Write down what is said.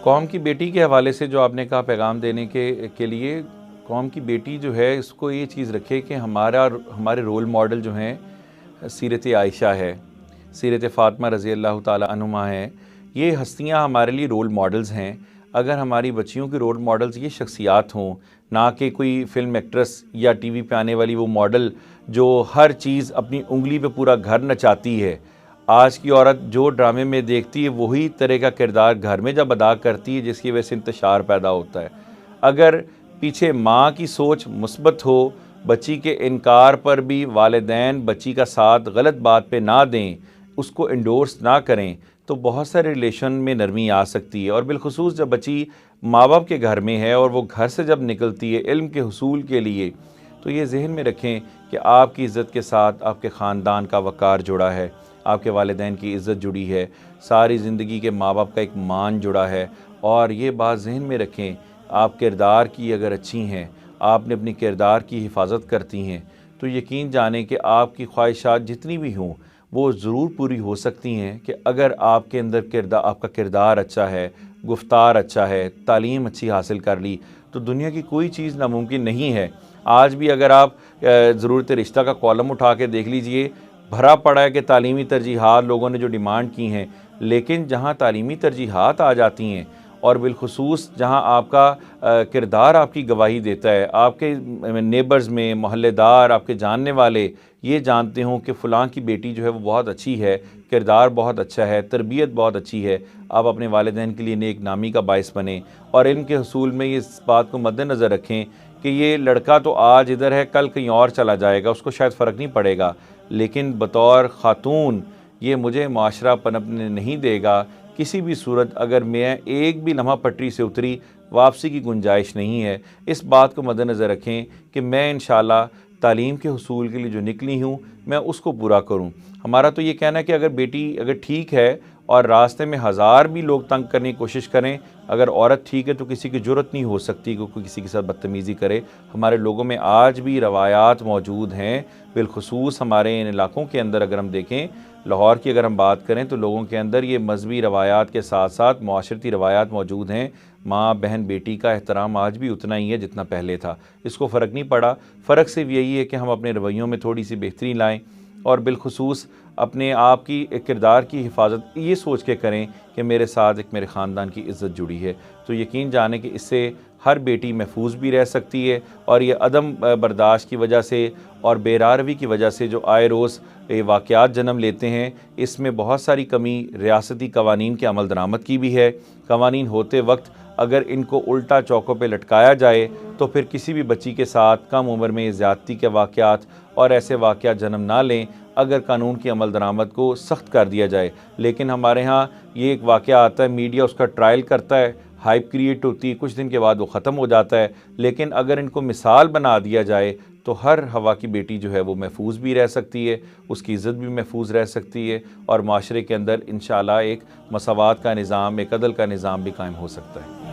कौम की बेटी के हवाले से जो आपने कहा पैगाम देने के लिए, कौम की बेटी जो है इसको ये चीज़ रखे कि हमारे रोल मॉडल जो हैं सीरत आयशा है, सीरत फ़ातिमा रज़ी अल्लाह ताला अन्हुमा है। ये हस्तियाँ हमारे लिए रोल मॉडल्स हैं। अगर हमारी बच्चियों के रोल मॉडल्स ये शख्सियात हों, ना कि कोई फ़िल्म एक्ट्रेस या टीवी पे आने वाली वो मॉडल जो हर चीज़ अपनी उंगली पे पूरा घर नचाती है। आज की औरत जो ड्रामे में देखती है वही तरह का किरदार घर में जब अदा करती है, जिसकी वजह से इंतशार पैदा होता है। अगर पीछे माँ की सोच मुस्बत हो, बच्ची के इनकार पर भी वालिदैन बच्ची का साथ गलत बात पे ना दें, उसको इंडोर्स ना करें, तो बहुत सारे रिलेशन में नरमी आ सकती है। और बिलखुसूस जब बच्ची माँ बाप के घर में है और वो घर से जब निकलती है इल्म के हुसूल के लिए, तो ये जहन में रखें कि आपकी इज़्ज़त के साथ आपके ख़ानदान का वक़ार जुड़ा है, आपके वालिदैन की इज़्ज़त जुड़ी है, सारी ज़िंदगी के माँ बाप का एक मान जुड़ा है। और ये बात जहन में रखें, आप किरदार की अगर अच्छी हैं, आपने अपनी किरदार की हिफाजत करती हैं, तो यकीन जानें कि आपकी ख्वाहिशात जितनी भी हों वो ज़रूर पूरी हो सकती हैं। कि अगर आपके अंदर आपका किरदार अच्छा है, गुफ्तार अच्छा है, तालीम अच्छी हासिल कर ली, तो दुनिया की कोई चीज़ नामुमकिन नहीं है। आज भी अगर आप ज़रूरत रिश्ता का कॉलम उठा के देख लीजिए, भरा पड़ा है कि तालीमी तरजीहात लोगों ने जो डिमांड की हैं, लेकिन जहाँ तालीमी तरजीहात आ जाती हैं और बिलखुसूस जहाँ आपका किरदार आपकी गवाही देता है, आपके नेबर्स में मोहल्लेदार, आपके जानने वाले ये जानते हों कि फ़लाँ की बेटी जो है वो बहुत अच्छी है, किरदार बहुत अच्छा है, तरबियत बहुत अच्छी है, आप अपने वालिदैन के लिए नेक नामी का बाइस बनें। और इनके हसूल में इस बात को मद्देनज़र रखें कि ये लड़का तो आज इधर है, कल कहीं और चला जाएगा, उसको शायद फ़र्क नहीं पड़ेगा, लेकिन बतौर ख़ातून ये मुझे माशरा पनपने नहीं देगा। किसी भी सूरत अगर मैं एक भी लम्हा पटरी से उतरी, वापसी की गुंजाइश नहीं है। इस बात को मद्देनज़र रखें कि मैं इंशाअल्लाह तालीम के हुसूल के लिए जो निकली हूँ मैं उसको पूरा करूँ। हमारा तो ये कहना है कि अगर बेटी अगर ठीक है और रास्ते में हज़ार भी लोग तंग करने की कोशिश करें, अगर औरत ठीक है तो किसी की ज़रूरत नहीं हो सकती कि कोई किसी के साथ बदतमीज़ी करे। हमारे लोगों में आज भी रवायात मौजूद हैं, बिलखुसूस हमारे इन इलाक़ों के अंदर अगर हम देखें, लाहौर की अगर हम बात करें तो लोगों के अंदर ये मजहबी रवायात के साथ साथ माशरती रवायात मौजूद हैं। माँ बहन बेटी का एहतराम आज भी उतना ही है जितना पहले था, इसको फ़र्क नहीं पड़ा। फ़र्क सिर्फ यही है कि हम अपने रवैयों में थोड़ी सी बेहतरी लाएँ और बिलखुसूस अपने आप की एक किरदार की हिफाजत ये सोच के करें कि मेरे साथ एक मेरे ख़ानदान की इज़्ज़त जुड़ी है। तो यकीन जाने कि इससे हर बेटी महफूज भी रह सकती है। और ये अदम बर्दाश्त की वजह से और बेरारवी की वजह से जो आए रोज़ ये वाक़यात जन्म लेते हैं, इसमें बहुत सारी कमी रियासती कवानीन के अमल दरामद की भी है। कवानीन होते वक्त अगर इनको उल्टा चौकों पे लटकाया जाए तो फिर किसी भी बच्ची के साथ कम उम्र में ज़्यादती के वाक़यात और ऐसे वाक़यात जन्म ना लें, अगर कानून की अमल दरामद को सख्त कर दिया जाए। लेकिन हमारे यहाँ ये एक वाक़या आता है, मीडिया उसका ट्रायल करता है, हाइप क्रिएट होती है, कुछ दिन के बाद वो ख़त्म हो जाता है। लेकिन अगर इनको मिसाल बना दिया जाए तो हर हवा की बेटी जो है वो महफूज भी रह सकती है, उसकी इज़्ज़त भी महफूज रह सकती है और माशरे के अंदर इंशाअल्लाह एक मसावात का निज़ाम, एक अदल का निज़ाम भी कायम हो सकता है।